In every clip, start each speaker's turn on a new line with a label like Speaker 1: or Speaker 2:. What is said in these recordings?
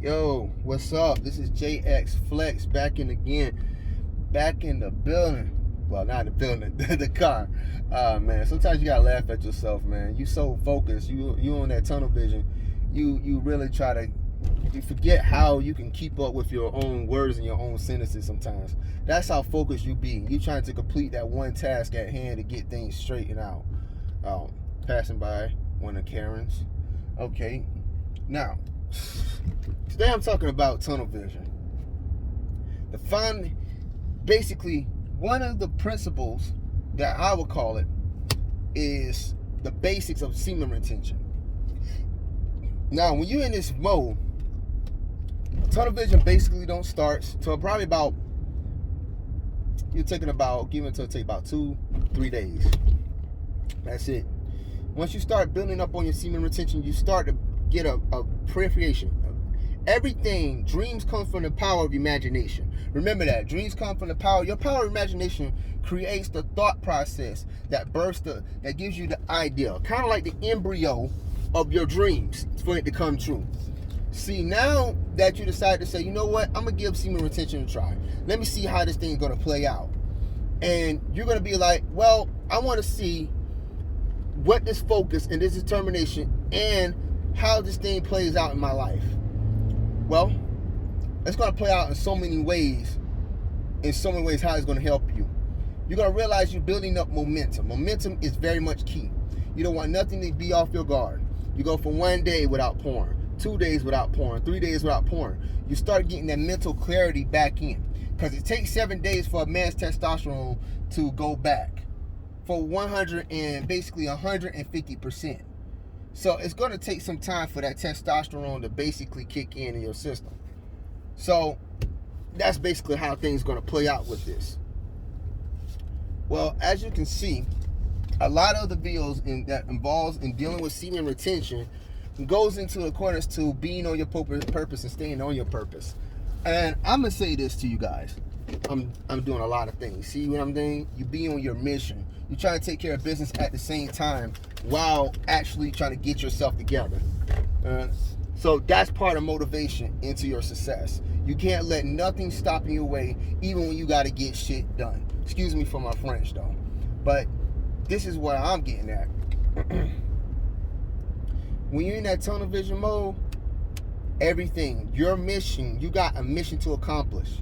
Speaker 1: Yo, what's up? This is JX Flex back in again, back in the building. Well, not the building, the car. Man, sometimes you gotta laugh at yourself, man. You so focused, you on that tunnel vision. You really try to, you forget how you can keep up with your own words and your own sentences sometimes. That's how focused you be. You trying to complete that one task at hand to get things straightened out. Passing by one of Karen's. Okay, now. Today I'm talking about tunnel vision. Basically, one of the principles that I would call it is the basics of semen retention. Now, when you're in this mode, tunnel vision basically don't start till probably about, give it take about 2-3 days. That's it. Once you start building up on your semen retention, you start to get a appreciation. Everything, dreams come from the power of imagination. Remember that. Dreams come from the power. Your power of imagination creates the thought process that that gives you the idea. Kind of like the embryo of your dreams for it to come true. See, now that you decide to say, you know what, I'm going to give semen retention a try. Let me see how this thing is going to play out. And you're going to be like, well, I want to see what this focus and this determination and how this thing plays out in my life. Well, it's going to play out in so many ways. How it's going to help you. You're going to realize you're building up momentum. Momentum is very much key. You don't want nothing to be off your guard. You go from 1 day without porn, 2 days without porn, 3 days without porn. You start getting that mental clarity back in. Because it takes 7 days for a man's testosterone to go back for 150%. So it's going to take some time for that testosterone to basically kick in your system. So that's basically how things are going to play out with this. Well, as you can see, a lot of the videos that involves in dealing with semen retention goes into accordance to being on your purpose and staying on your purpose. And I'm going to say this to you guys. I'm doing a lot of things. See what I'm doing? You be on your mission. You're trying to take care of business at the same time while actually trying to get yourself together. So that's part of motivation into your success. You can't let nothing stop in your way, even when you got to get shit done. Excuse me for my French, though. But this is what I'm getting at. When you're in that tunnel vision mode, everything, your mission, you got a mission to accomplish.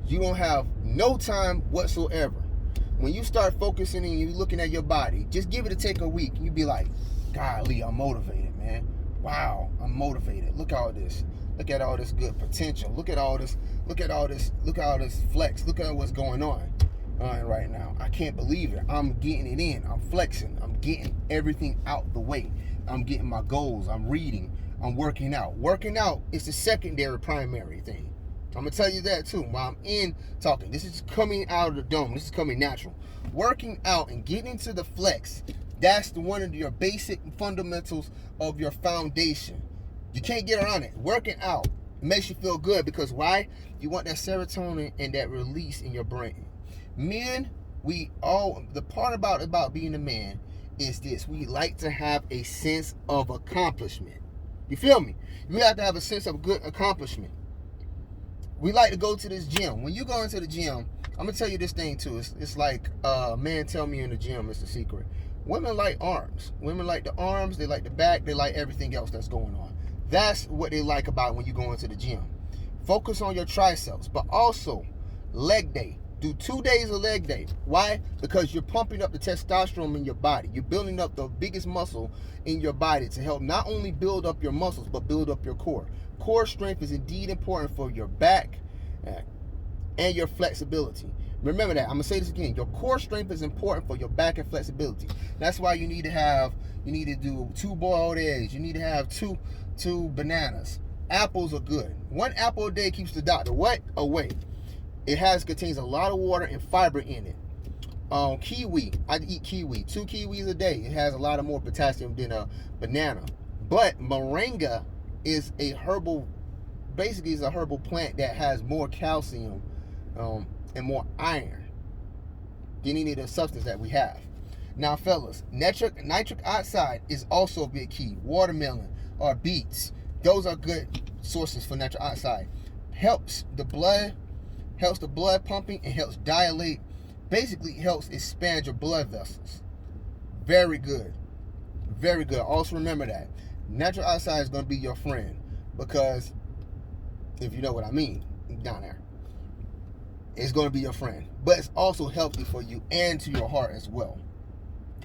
Speaker 1: You don't have no time whatsoever. When you start focusing and you're looking at your body, just give it a week. You be like, golly, I'm motivated, man. Wow, I'm motivated. Look at all this. Look at all this good potential. Look at all this flex. Look at what's going on right now. I can't believe it. I'm getting it in. I'm flexing. I'm getting everything out the way. I'm getting my goals. I'm reading. I'm working out. Working out is the secondary primary thing. I'm going to tell you that too while I'm in talking. This is coming out of the dome. This is coming natural. Working out and getting to the flex, that's one of your basic fundamentals of your foundation. You can't get around it. Working out makes you feel good because why? You want that serotonin and that release in your brain. Men, the part about being a man is this. We like to have a sense of accomplishment. You feel me? You have to have a sense of good accomplishment. We like to go to this gym. When you go into the gym, I'm going to tell you this thing too. It's like, man tell me in the gym, it's the secret. Women like arms. Women like the arms, they like the back, they like everything else that's going on. That's what they like about when you go into the gym. Focus on your triceps, but also leg day. Do 2 days of leg day. Why? Because you're pumping up the testosterone in your body. You're building up the biggest muscle in your body to help not only build up your muscles, but build up your core. Core strength is indeed important for your back and your flexibility. Remember that. I'm going to say this again. Your core strength is important for your back and flexibility. That's why you need to do 2 boiled eggs. You need to have two bananas. Apples are good. 1 apple a day keeps the doctor away. It contains a lot of water and fiber in it. Kiwi, I eat kiwi. 2 kiwis a day. It has a lot of more potassium than a banana. But moringa is a herbal plant that has more calcium and more iron than any of the substance that we have. Now, fellas, nitric oxide is also a big key. Watermelon or beets, those are good sources for nitric oxide. Helps the blood pumping, and helps dilate. Basically helps expand your blood vessels. Very good. Very good. Also remember that nitric oxide is going to be your friend, because if you know what I mean down there, it's going to be your friend. But it's also healthy for you and to your heart as well.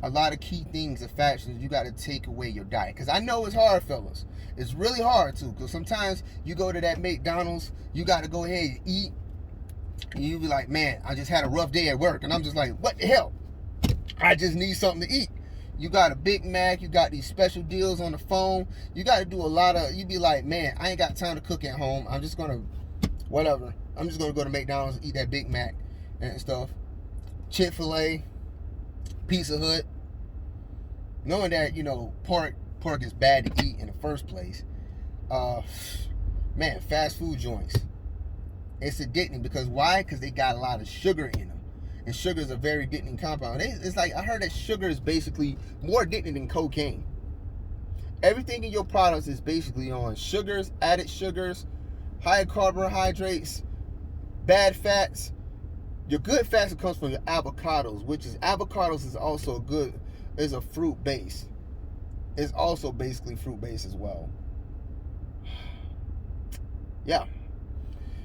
Speaker 1: A lot of key things and factors you got to take away your diet, because I know it's hard, fellas. It's really hard too, because sometimes you go to that McDonald's, you got to go ahead and eat, and you be like, man, I just had a rough day at work, and I'm just like, what the hell? I just need something to eat. You got a Big Mac, you got these special deals on the phone, you got to do a lot of, you be like, man, I ain't got time to cook at home, I'm just gonna, whatever, I'm just gonna go to McDonald's and eat that Big Mac and stuff. Chick-fil-A, Pizza Hut, knowing that, you know, pork is bad to eat in the first place. Man, fast food joints, it's addicting. Because why? Because they got a lot of sugar in them, and sugar is a very addicting compound. It's like, I heard that sugar is basically more addicting than cocaine. Everything in your products is basically on sugars, added sugars, high carbohydrates, bad fats. Your good fats comes from your avocados, which is, avocados is also is a fruit base. It's also basically fruit base as well. Yeah.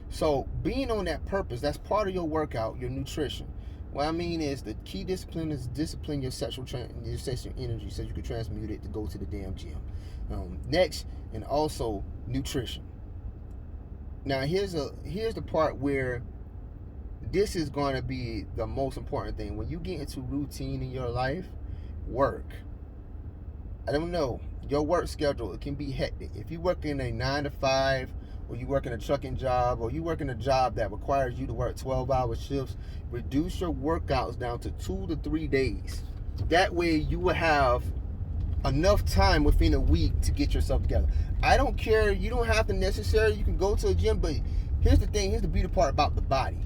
Speaker 1: So being on that purpose, that's part of your workout, your nutrition. What I mean is, the key discipline is discipline your sexual energy, so you can transmute it to go to the damn gym. Next, and also nutrition. Now here's the part where this is going to be the most important thing. When you get into routine in your life, work. I don't know, your work schedule, it can be hectic. If you work in a 9 to 5, or you work in a trucking job, or you work in a job that requires you to work 12-hour shifts, reduce your workouts down to 2 to 3 days. That way you will have enough time within a week to get yourself together. I don't care, you don't have to necessarily, you can go to a gym, but here's the thing, here's the beauty part about the body.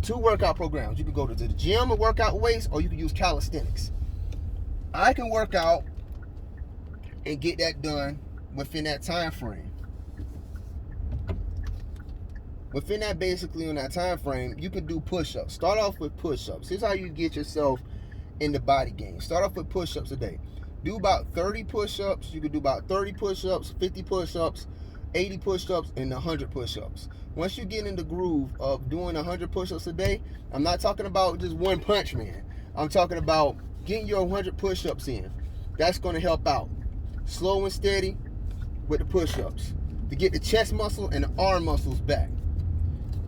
Speaker 1: 2 workout programs. You can go to the gym and work out weights, or you can use calisthenics. I can work out and get that done within that time frame. Within that, basically on that time frame, you can do push-ups. Start off with push-ups. Here's how you get yourself in the body game. Start off with push-ups a day. Do about 30 push-ups. You can do about 30 push-ups, 50 push-ups, 80 push-ups, and 100 push-ups. Once you get in the groove of doing 100 push-ups a day, I'm not talking about just one punch, man. I'm talking about getting your 100 push-ups in. That's going to help out. Slow and steady with the push-ups to get the chest muscle and the arm muscles back.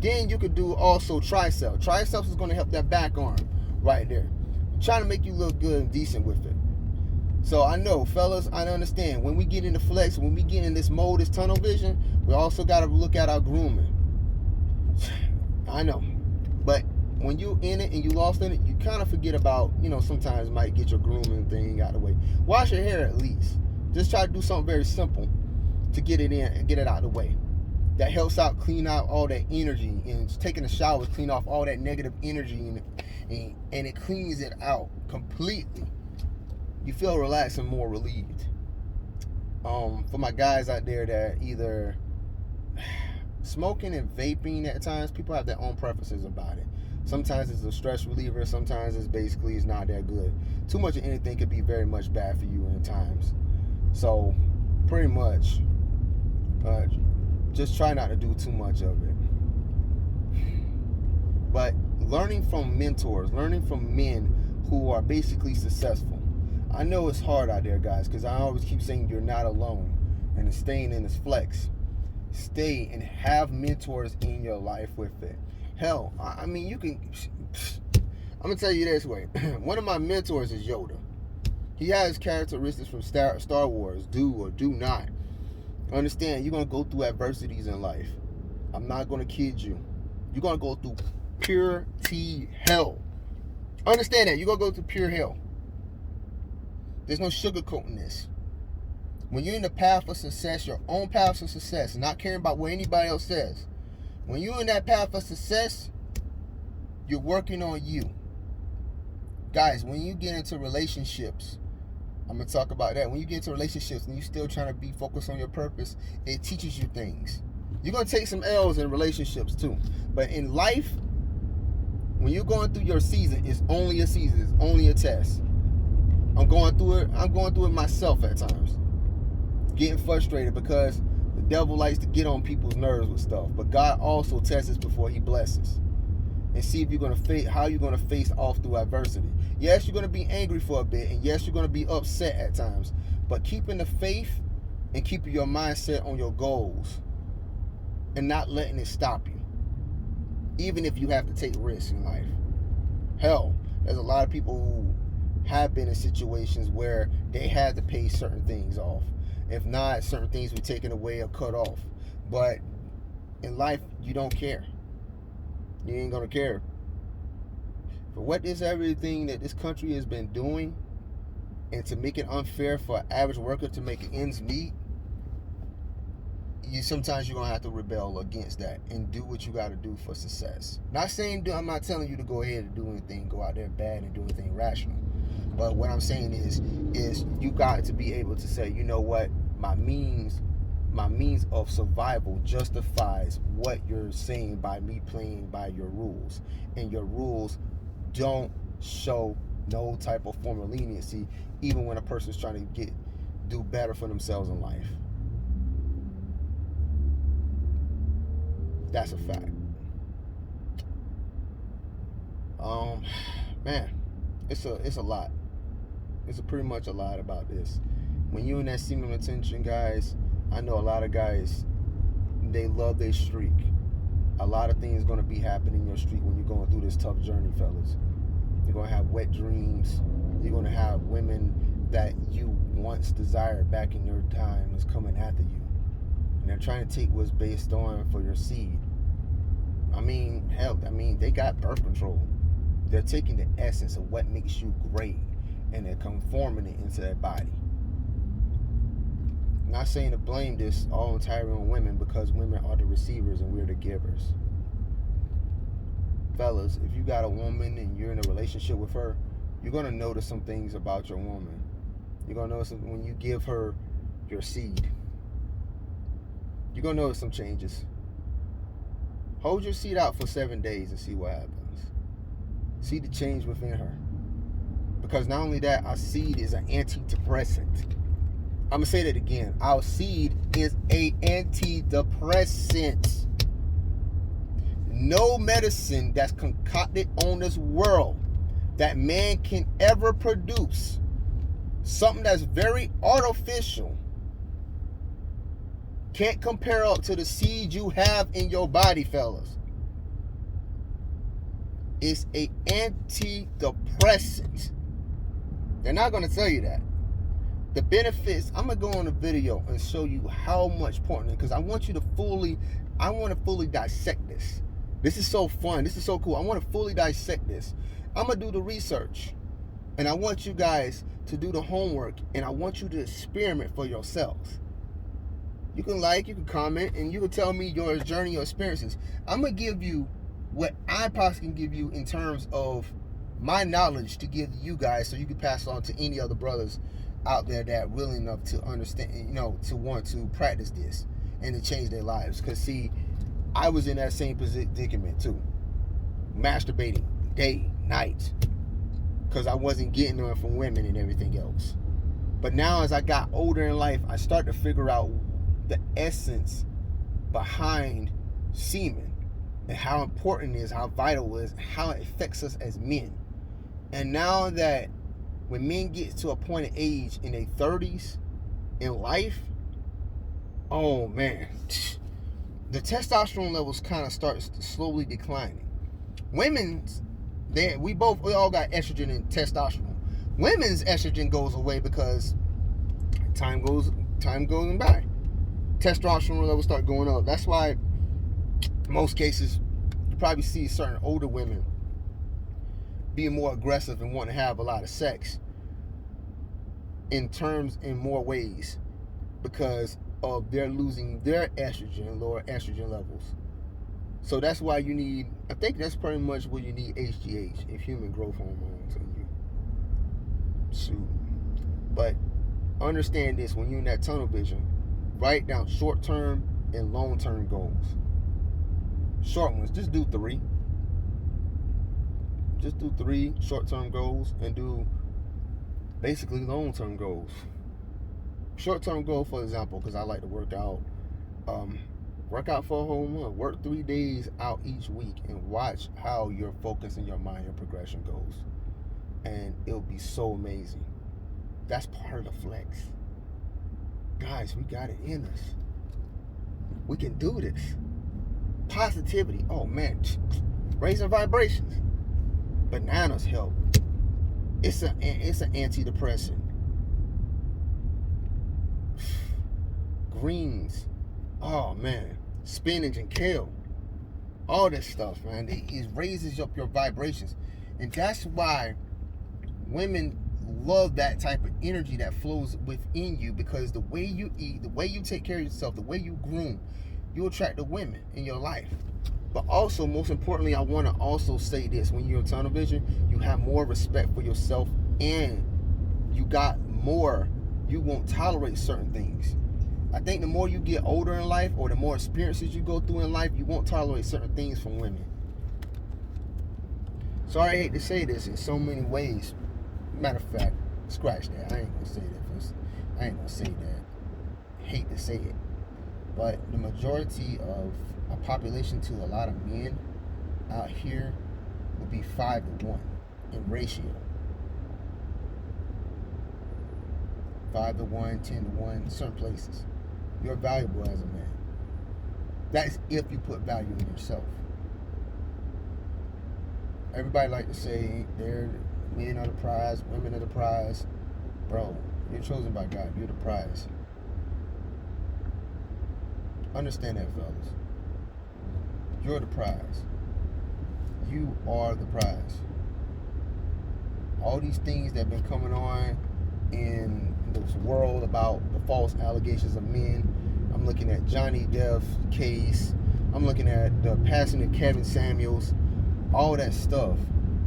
Speaker 1: Then you could do also triceps. Triceps is going to help that back arm right there. Trying to make you look good and decent with it. So I know, fellas, I understand. When we get into flex, when we get in this mode, this tunnel vision, we also got to look at our grooming. I know. But when you in it and you lost in it, you kind of forget about, you know, sometimes might get your grooming thing out of the way. Wash your hair at least. Just try to do something very simple to get it in and get it out of the way. That helps out, clean out all that energy, and taking a shower clean off all that negative energy, and it cleans it out completely. You feel relaxed and more relieved. For my guys out there that either smoking and vaping at times, people have their own preferences about it. Sometimes it's a stress reliever, sometimes it's not that good. Too much of anything could be very much bad for you at times. So pretty much just try not to do too much of it. But learning from mentors, learning from men who are basically successful. I know it's hard out there, guys, because I always keep saying you're not alone, and staying in this flex. Stay and have mentors in your life with it. Hell, I mean, you can. I'm gonna tell you this way. One of my mentors is Yoda. He has characteristics from Star Wars. Do or do not. Understand, you're gonna go through adversities in life. I'm not gonna kid you. You're gonna go through pure T hell. Understand that. You're gonna go through pure hell. There's no sugarcoating this. When you're in the path of success, your own path of success, not caring about what anybody else says. When you're in that path of success, you're working on you. Guys, when you get into relationships, I'm going to talk about that. When you get into relationships and you're still trying to be focused on your purpose, it teaches you things. You're going to take some L's in relationships too. But in life, when you're going through your season, it's only a season. It's only a test. I'm going through it myself at times. Getting frustrated because the devil likes to get on people's nerves with stuff. But God also tests us before he blesses. And see if you're going to how you're going to face off through adversity. Yes, you're going to be angry for a bit, and yes, you're going to be upset at times. But keeping the faith and keeping your mindset on your goals and not letting it stop you, even if you have to take risks in life. Hell, there's a lot of people who have been in situations where they had to pay certain things off. If not, certain things were taken away or cut off. But in life, you don't care. You ain't gonna care. For what is everything that this country has been doing, and to make it unfair for an average worker to make ends meet, sometimes you're gonna have to rebel against that and do what you gotta do for success. I'm not telling you to go ahead and do anything, go out there bad and do anything rational. But what I'm saying is you got to be able to say, you know what, my means of survival justifies what you're saying by me playing by your rules. And your rules don't show no type of form of leniency, even when a person's trying to do better for themselves in life. That's a fact. Man, it's a lot. It's pretty much a lot about this. When you're in that semen retention, guys, I know a lot of guys, they love their streak. A lot of things going to be happening in your streak when you're going through this tough journey, fellas. You're going to have wet dreams. You're going to have women that you once desired back in your time is coming after you. And they're trying to take what's based on for your seed. I mean, hell, they got birth control. They're taking the essence of what makes you great and they're conforming it into their body. Not saying to blame this all entirely on women, because women are the receivers and we're the givers. Fellas, if you got a woman and you're in a relationship with her, you're going to notice some things about your woman. You're going to notice when you give her your seed. You're going to notice some changes. Hold your seed out for 7 days and see what happens. See the change within her. Because not only that, our seed is an antidepressant. I'm going to say that again. Our seed is an antidepressant. No medicine that's concocted on this world that man can ever produce, something that's very artificial, can't compare up to the seed you have in your body, fellas. It's an antidepressant. They're not going to tell you that. The benefits, I'm going to go on a video and show you how much important, because I want to fully dissect this. This is so fun. This is so cool. I want to fully dissect this. I'm going to do the research. And I want you guys to do the homework. And I want you to experiment for yourselves. You can you can comment, and you can tell me your journey, your experiences. I'm going to give you what I possibly can give you in terms of my knowledge to give you guys, so you can pass it on to any other brothers out there that are willing enough to understand, to want to practice this and to change their lives. Because see, I was in that same predicament too, masturbating day, night, because I wasn't getting them from women and everything else. But now, as I got older in life, I started to figure out the essence behind semen and how important it is, how vital it is, how it affects us as men. And now that when men get to a point of age in their 30s in life, oh man, the testosterone levels kind of starts slowly declining. Women's, we all got estrogen and testosterone. Women's estrogen goes away because time goes by. Testosterone levels start going up. That's why in most cases you probably see certain older women being more aggressive and wanting to have a lot of sex in more ways, because of they're losing their estrogen, lower estrogen levels. So that's why you need, I think that's pretty much what you need, HGH, if human growth hormones in you. Shoot. But understand this: when you're in that tunnel vision, write down short-term and long-term goals. Short ones, just do 3. Just do 3 short-term goals and do basically long-term goals. Short-term goal, for example, because I like to work out. Work out for a whole month. Work 3 days out each week and watch how your focus and your mind, your progression goes. And it'll be so amazing. That's part of the flex. Guys, we got it in us. We can do this. Positivity. Oh man, raising vibrations. Bananas help. It's an antidepressant. Greens. Oh man, spinach and kale. All this stuff, man. It raises up your vibrations, and that's why women love that type of energy that flows within you, because the way you eat, the way you take care of yourself, the way you groom, you attract the women in your life. But also, most importantly, I want to also say this: when you're in tunnel vision, you have more respect for yourself, and you won't tolerate certain things. I think the more you get older in life, or the more experiences you go through in life, you won't tolerate certain things from women. So I hate to say this in so many ways. Matter of fact, scratch that. I ain't gonna say that first. I ain't gonna say that. Hate to say it. But the majority of a population to a lot of men out here would be 5-to-1 in ratio. 5-to-1, 10-to-1, certain places. You're valuable as a man. That's if you put value in yourself. Everybody like to say men are the prize, women are the prize. Bro, you're chosen by God. You're the prize. Understand that, fellas. You're the prize. You are the prize. All these things that have been coming on in this world about the false allegations of men. I'm looking at Johnny Depp's case. I'm looking at the passing of Kevin Samuels. All that stuff.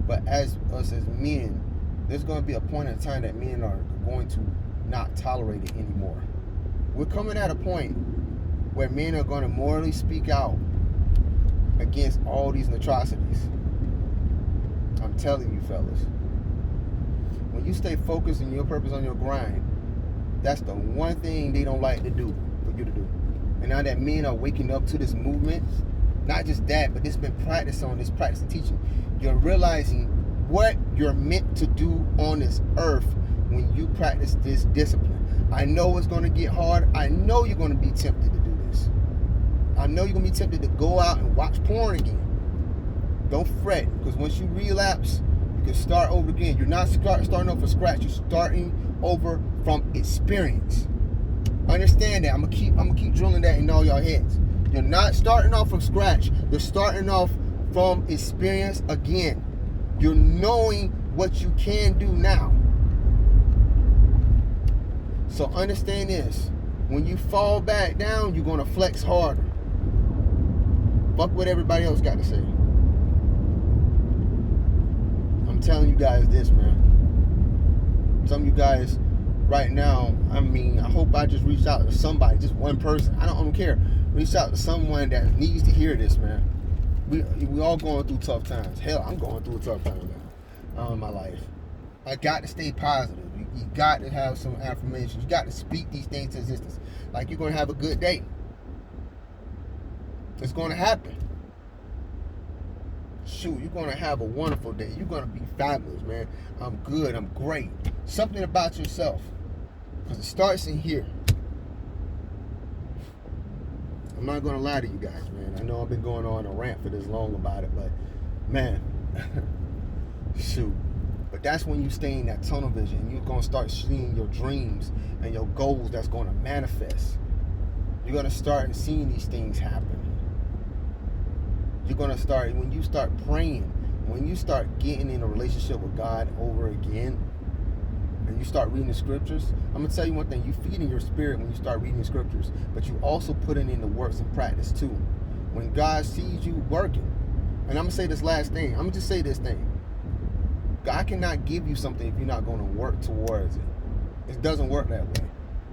Speaker 1: But as us as men, there's going to be a point in time that men are going to not tolerate it anymore. We're coming at a point where men are going to morally speak out against all these atrocities. I'm telling you, fellas. When you stay focused on your purpose, on your grind, that's the one thing they don't like to do, for you to do. And now that men are waking up to this movement, not just that, but it's been practice and teaching. You're realizing what you're meant to do on this earth when you practice this discipline. I know it's going to get hard. I know you're going to be tempted to do this. I know you're going to be tempted to go out and watch porn again. Don't fret, because once you relapse, you can start over again. You're not starting over from scratch. You're starting over from experience. Understand that. I'm gonna keep drilling that in all y'all heads. You're not starting off from scratch. You're starting off from experience again. You're knowing what you can do now. So understand this. When you fall back down, you're gonna flex harder. Fuck what everybody else got to say. I'm telling you guys this, man. Some of you guys right now, I hope I just reached out to somebody, just one person. I don't care. Reach out to someone that needs to hear this, man. We all going through tough times. Hell, I'm going through a tough time now in my life. I got to stay positive. You got to have some affirmations. You got to speak these things to existence. Like you're going to have a good day. It's going to happen. Shoot, you're going to have a wonderful day. You're going to be fabulous, man. I'm good. I'm great. Something about yourself. Because it starts in here. I'm not going to lie to you guys, man. I know I've been going on a rant for this long about it, but, man, shoot. But that's when you stay in that tunnel vision. You're going to start seeing your dreams and your goals that's going to manifest. You're going to start seeing these things happen. You're going to start, when you start praying, when you start getting in a relationship with God over again, and you start reading the scriptures, I'm going to tell you one thing. You feed in your spirit when you start reading the scriptures, but you also put it in the works and practice too. When God sees you working, and I'm going to say this last thing. I'm going to just say this thing. God cannot give you something if you're not going to work towards it. It doesn't work that way.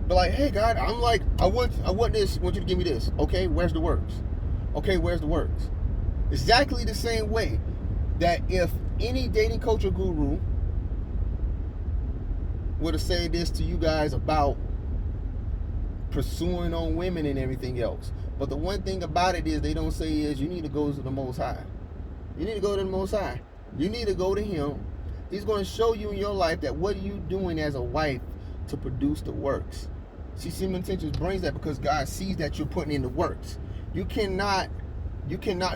Speaker 1: But like, hey God, I'm like, I want this, I want you to give me this. Okay, where's the works? Okay, where's the works? Exactly the same way that if any dating culture guru would have said this to you guys about pursuing on women and everything else. But the one thing about it is they don't say is you need to go to the Most High. You need to go to the Most High. You need to go to Him. He's going to show you in your life that what are you doing as a wife to produce the works. See, Semen Retention brings that because God sees that you're putting in the works. You cannot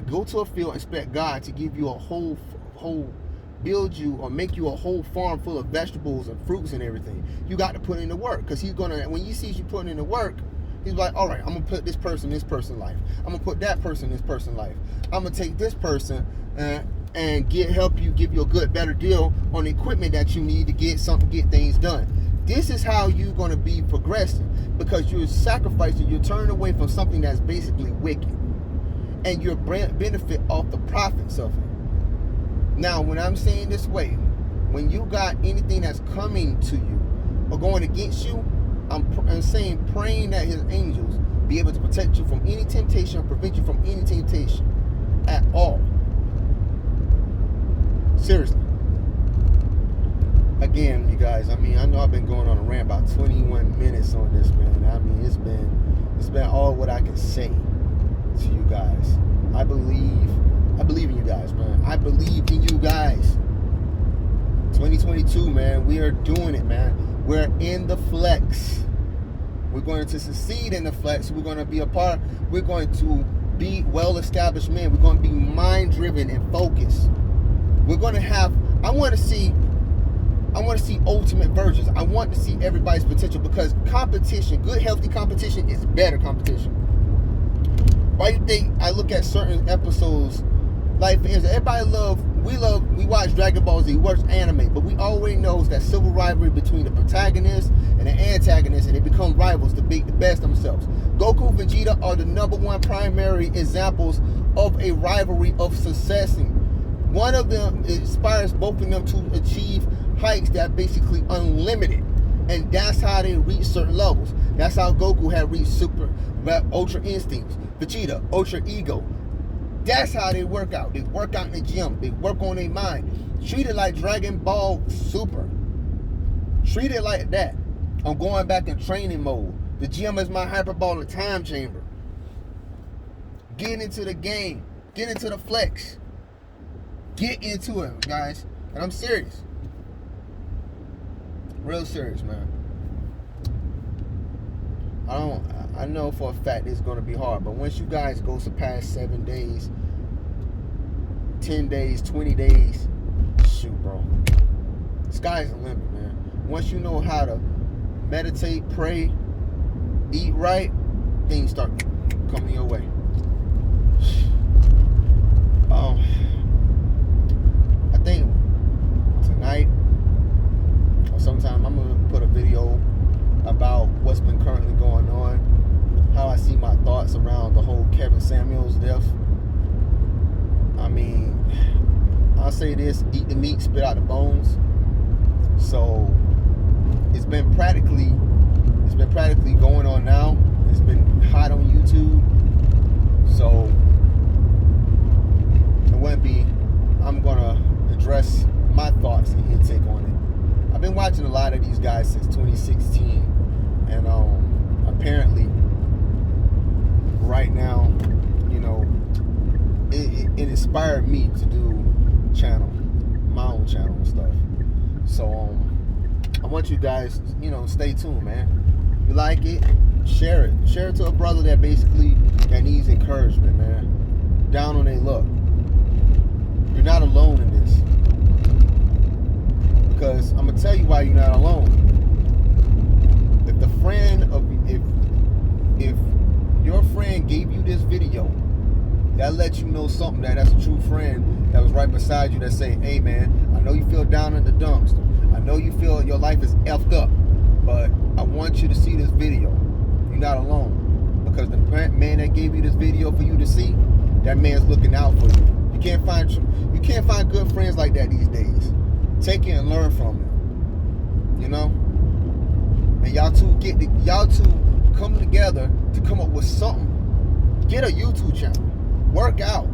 Speaker 1: go to a field and expect God to give you a whole build you or make you a whole farm full of vegetables and fruits and everything. You got to put in the work, because He's gonna, when He sees you putting in the work, He's like, all right, I'm gonna put this person in this person's life. I'm gonna put that person in this person's life. I'm gonna take this person and help you, give you a good, better deal on the equipment that you need to get things done. This is how you're gonna be progressing, because you're sacrificing, you're turning away from something that's basically wicked, and you're benefit off the profits of it. Now, when I'm saying this way, when you got anything that's coming to you or going against you, I'm saying, praying that His angels be able to protect you from any temptation or prevent you from any temptation at all. Seriously. Again, you guys, I mean, I know I've been going on a rant about 21 minutes on this, man. I mean, it's been all what I can say to you guys. I believe in you guys, man. I believe in you guys. 2022, man. We are doing it, man. We're in the flex. We're going to succeed in the flex. We're going to be we're going to be well-established men. We're going to be mind-driven and focused. We're going to have, I want to see ultimate versions. I want to see everybody's potential, because competition, good, healthy competition is better competition. Why do you think I look at certain episodes, like for instance, we watch Dragon Ball Z, we watch anime, but we already know that civil rivalry between the protagonist and the antagonist, and they become rivals to beat the best themselves. Goku, Vegeta are the #1 primary examples of a rivalry of success. One of them inspires both of them to achieve heights that basically unlimited, and that's how they reach certain levels. That's how Goku had reached ultra instincts, Vegeta ultra ego. That's how they work out. They work out in the gym. They work on their mind. Treat it like Dragon Ball Super. Treat it like that. I'm going back in training mode. The gym is my hyperbolic time chamber. Get into the game. Get into the flex. Get into it, guys. And I'm serious. Real serious, man. I know for a fact it's going to be hard, but once you guys go past 7 days, 10 days, 20 days, shoot, bro. Sky's the limit, man. Once you know how to meditate, pray, eat right, things start coming your way. I think tonight or sometime I'm going to put a video about what's been currently going on, how I see my thoughts around the whole Kevin Samuels death. I mean, I'll say this: eat the meat, spit out the bones. So it's been practically going on now. It's been hot on YouTube. So it wouldn't be. I'm gonna address my thoughts and his take on it. I've been watching a lot of these guys since 2016. And apparently, right now, you know, it inspired me to do my own channel and stuff. So I want you guys, you know, stay tuned, man. If you like it, share it. Share it to a brother that needs encouragement, man. Down on their luck. You're not alone in this. Because I'm gonna tell you why you're not alone. If your friend gave you this video, that lets you know something, that's a true friend that was right beside you, that say, hey man, I know you feel down in the dumps, I know you feel your life is effed up, but I want you to see this video. You're not alone, because the man that gave you this video for you to see, that man's looking out for you. You can't find good friends like that these days. Take it and learn from it. You know? and y'all two come together to come up with something. Get a YouTube channel, work out.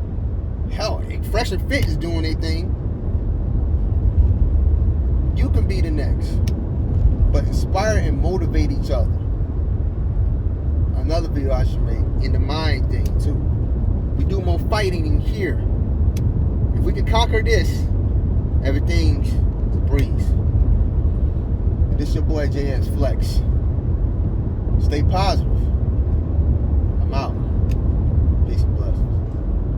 Speaker 1: Hell, Fresh and Fit is doing their thing. You can be the next, but inspire and motivate each other. Another video I should make in the mind thing too. We do more fighting in here. If we can conquer this, everything's a breeze. And this your boy JX Flex. Stay positive.